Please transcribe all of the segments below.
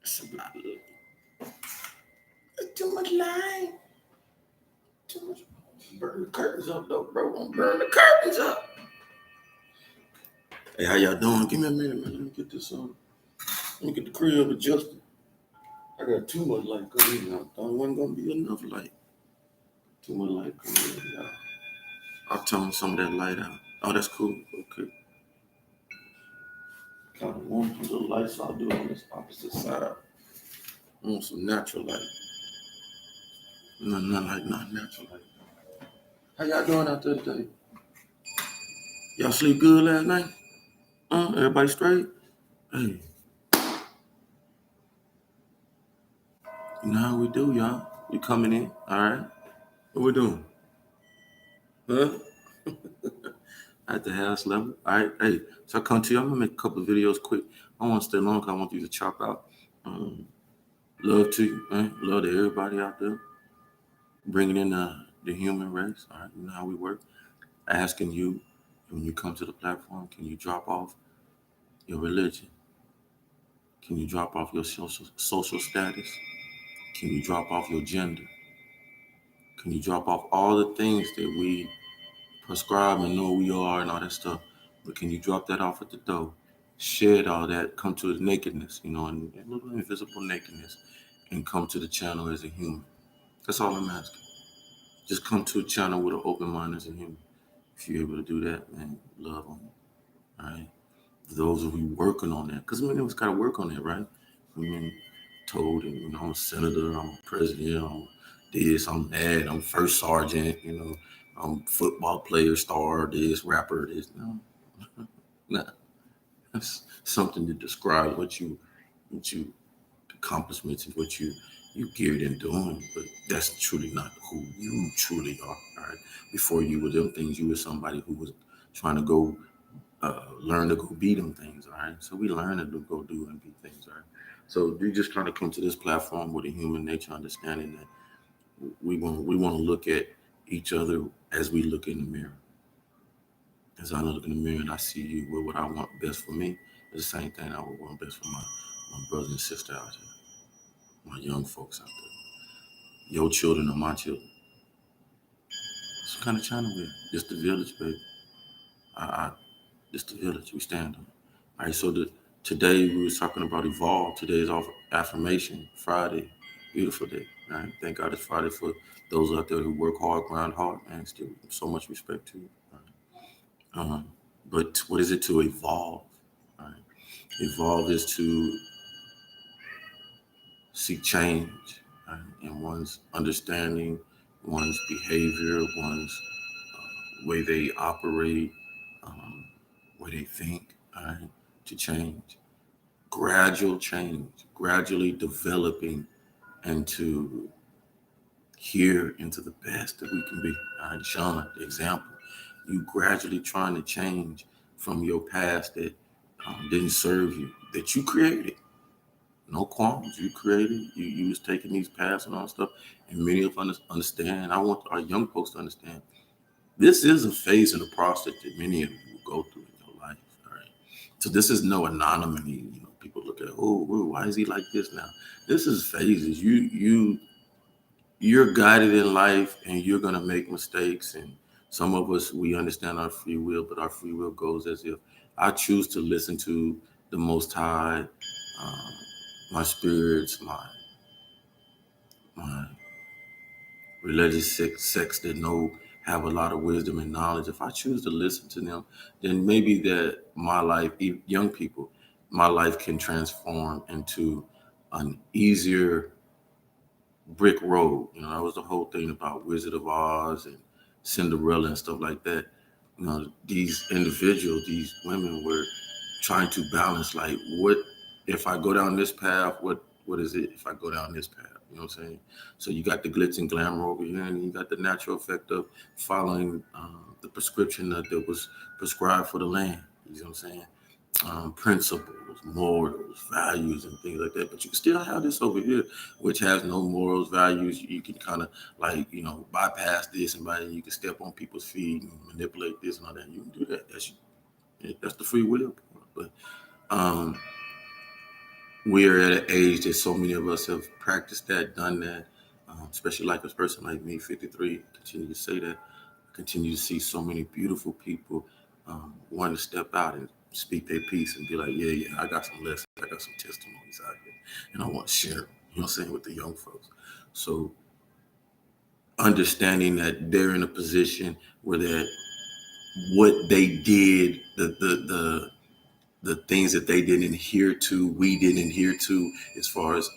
It's a lot of it's too much light. Too much. Burn the curtains up, though, bro. Don't burn the curtains up. Hey, how y'all doing? Give me a minute, man. Let me get this on. Let me get the crib adjusted. I got too much light coming in. I thought it wasn't gonna be enough light. Too much light coming in, y'all. I'll turn some of that light out. Oh, that's cool. Okay. Kind of want a little light, so I'll do it on this opposite side. I want some natural light. Not natural light. How y'all doing out there today? Y'all sleep good last night? Everybody straight? Hey, you know how we do, y'all. We coming in, all right? What we doing? Huh? At the house level. All right. Hey, so I come to you. I'm gonna make a couple of videos quick. I don't want to stay long because I want you to chop out. Love to you, man. Love to everybody out there. Bringing in the human race. All right. You know how we work. Asking you when you come to the platform, can you drop off your religion? Can you drop off your social status? Can you drop off your gender? Can you drop off all the things that we prescribe and know we are and all that stuff? But can you drop that off at the door? Shed all that, come to the nakedness, and a little invisible nakedness, and come to the channel as a human. That's all I'm asking. Just come to a channel with an open mind as a human. If you're able to do that, man, love on you. All right. Those of you working on that, because many of us got to work on that, right? We've been told, and I'm a senator, I'm a president, I'm this, I'm that, I'm first sergeant, I'm football player, star, this, rapper, this. No, nah. That's something to describe what you accomplishments and what you geared in doing, but that's truly not who you truly are. All right. Before you were them things, you were somebody who was trying to go learn to go be them things. All right. So we learn to go do and be things. All right. So we just kind of come to this platform with a human nature understanding that we want to look at each other as we look in the mirror. As I look in the mirror and I see you with what I want best for me, it's the same thing I would want best for my brothers and sisters out there, my young folks out there. Your children are my children. It's the kind of channel we're. Just the village, baby. Just the village we stand on. All right, so today we was talking about evolve. Today is our affirmation Friday. Beautiful day. All right. Thank God it's Friday for those out there who work hard, grind hard, man. Still so much respect to you. All right. But what is it to evolve? All right. Evolve is to seek change, right, in one's understanding, one's behavior, one's way they operate, um, way they think, all right, to change. Gradual change, gradually developing into here into the best that we can be. All right, Sean, the example. You gradually trying to change from your past that didn't serve you, that you created. No qualms. You created. You was taking these paths and all stuff, and many of us understand. I want our young folks to understand. This is a phase in the process that many of you will go through in your life. All right. So this is no anonymity. People look at, oh, why is he like this now? This is phases. You're guided in life, and you're gonna make mistakes. And some of us we understand our free will, but our free will goes as if I choose to listen to the Most High, um, my spirits, my religious sects that have a lot of wisdom and knowledge. If I choose to listen to them, then maybe that my life, young people, my life can transform into an easier brick road. That was the whole thing about Wizard of Oz and Cinderella and stuff like that. These individuals, these women were trying to balance, like, what if I go down this path, what is it if I go down this path? You know what I'm saying? So you got the glitz and glamour over here, and you got the natural effect of following the prescription that was prescribed for the land. You know what I'm saying? Principles, morals, values, and things like that. But you can still have this over here, which has no morals, values. You can kind of bypass this, and you can step on people's feet and manipulate this and all that. You can do that. That's the free will part. But we're at an age that so many of us have practiced that, done that, especially like a person like me, 53, continue to say that. Continue to see so many beautiful people want to step out and speak their piece and be like, yeah, yeah, I got some lessons, I got some testimonies out here, and I want to share them, you know what I'm saying, with the young folks. So understanding that they're in a position where that what they did, the things that they didn't adhere to, we didn't adhere to, as far as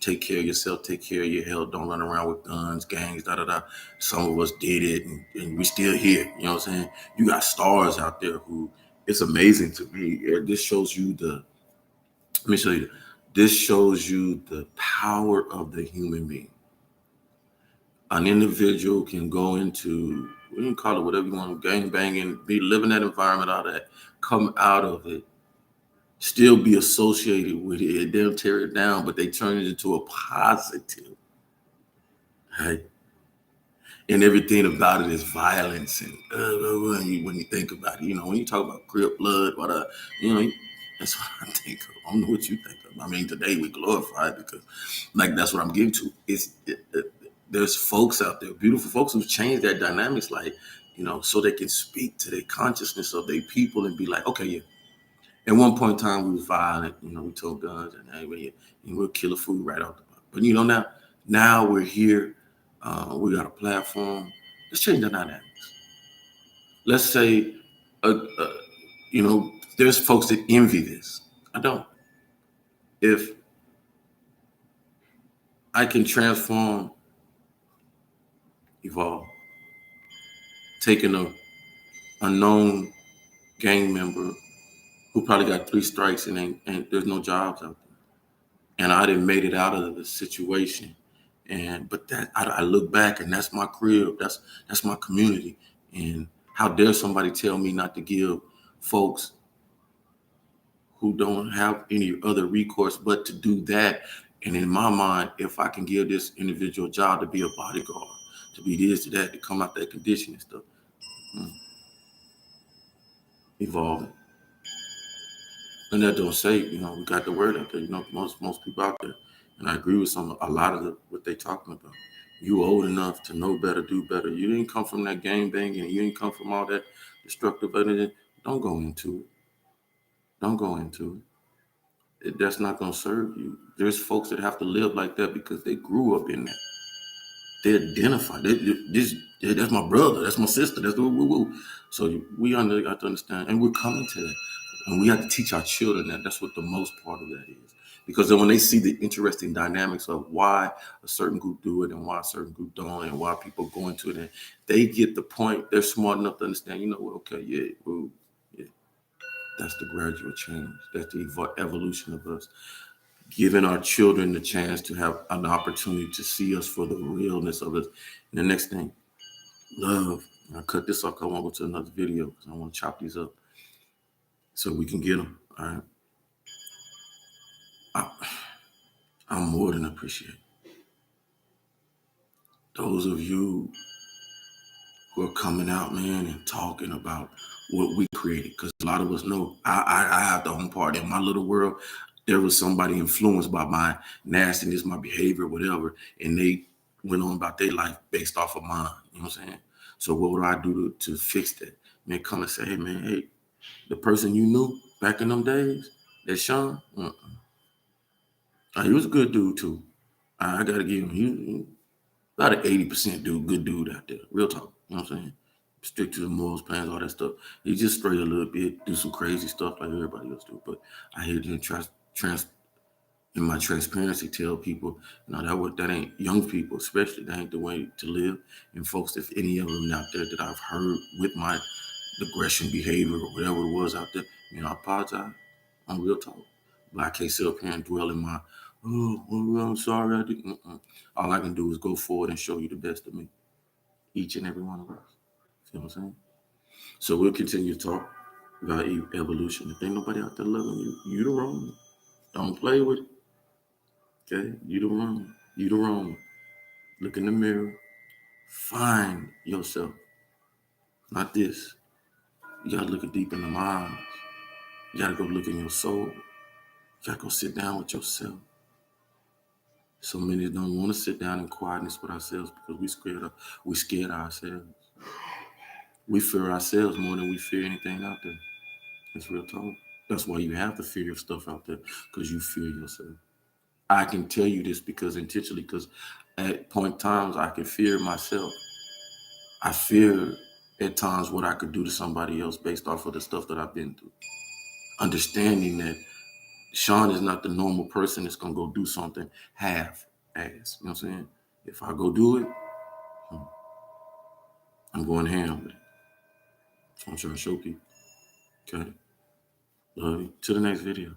take care of yourself, take care of your health, don't run around with guns, gangs, da da da. Some of us did it, and we still here. You know what I'm saying? You got stars out there who it's amazing to me. This shows you the. Let me show you. This shows you the power of the human being. An individual can go into, you can call it whatever you want, gang banging, be living that environment, all that, come out of it, still be associated with it. They'll tear it down, but they turn it into a positive, right? And everything about it is violence. And when you think about it, when you talk about Crip blood, you know, that's what I think of. I don't know what you think of. I mean, today we glorify it because, like, that's what I'm getting to. There's folks out there, beautiful folks who've changed their dynamics, like, so they can speak to their consciousness of their people and be like, okay, yeah. At one point in time, we was violent. We told guns and hey, we'll kill a food right off the bat. But now we're here. We got a platform. Let's change the dynamics. Let's say, uh, there's folks that envy this. I don't. If I can transform, evolve, taking a unknown gang member who probably got 3 strikes and ain't there's no jobs out there, and I didn't made it out of the situation. But that I look back and that's my crib, that's my community. And how dare somebody tell me not to give folks who don't have any other recourse but to do that? And in my mind, if I can give this individual a job to be a bodyguard, to be this, to that, to come out that condition and stuff, mm, evolving. And that don't say, we got the word out there. Most people out there, and I agree with a lot of what they talking about. You old enough to know better, do better. You didn't come from that gang banging. You didn't come from all that destructive energy. Don't go into it. Don't go into it. That's not gonna serve you. There's folks that have to live like that because they grew up in that. They identify. That's my brother. That's my sister. That's woo woo woo. So we got to understand, and we're coming to that, and we have to teach our children that. That's what the most part of that is, because then when they see the interesting dynamics of why a certain group do it and why a certain group don't, and why people go into it, and they get the point. They're smart enough to understand. What? Okay, yeah, well, yeah. That's the gradual change. That's the evolution of us giving our children the chance to have an opportunity to see us for the realness of us. And the next thing, love. I cut this off. I want to go to another video because I want to chop these up so we can get them. All right. I, I'm more than appreciate those of you who are coming out, man, and talking about what we created. Because a lot of us know I have the own part in my little world. There was somebody influenced by my nastiness, my behavior, whatever, and they went on about their life based off of mine. You know what I'm saying? So what would I do to fix that? Man, come and say, hey, man, hey, the person you knew back in them days, that Sean, he was a good dude too. I got to give him, he about an 80% dude, good dude out there. Real talk. You know what I'm saying? Stick to the morals, plans, all that stuff. He just stray a little bit, do some crazy stuff like everybody else do. But I hear him in my transparency tell people, that ain't young people, especially, that ain't the way to live. And folks, if any of them out there that I've heard with my aggression behavior or whatever it was out there, I apologize. I'm real talk. But I can't sit up here and dwell in my, I'm sorry I did. All I can do is go forward and show you the best of me, each and every one of us. See what I'm saying? So we'll continue to talk about evolution. If ain't nobody out there loving you, you the wrong one. Don't play with it. Okay? You the wrong one. You the wrong one. Look in the mirror. Find yourself. Not this. You gotta look deep in the eyes. You gotta go look in your soul. You gotta go sit down with yourself. So many don't want to sit down in quietness with ourselves because we scared ourselves. We fear ourselves more than we fear anything out there. It's real talk. That's why you have the fear of stuff out there, because you fear yourself. I can tell you this because at point times I can fear myself. I fear at times what I could do to somebody else based off of the stuff that I've been through. Understanding that Sean is not the normal person that's gonna go do something half ass. You know what I'm saying? If I go do it, I'm going ham with it. So I'm trying to show people. Okay. Love you. To the next video.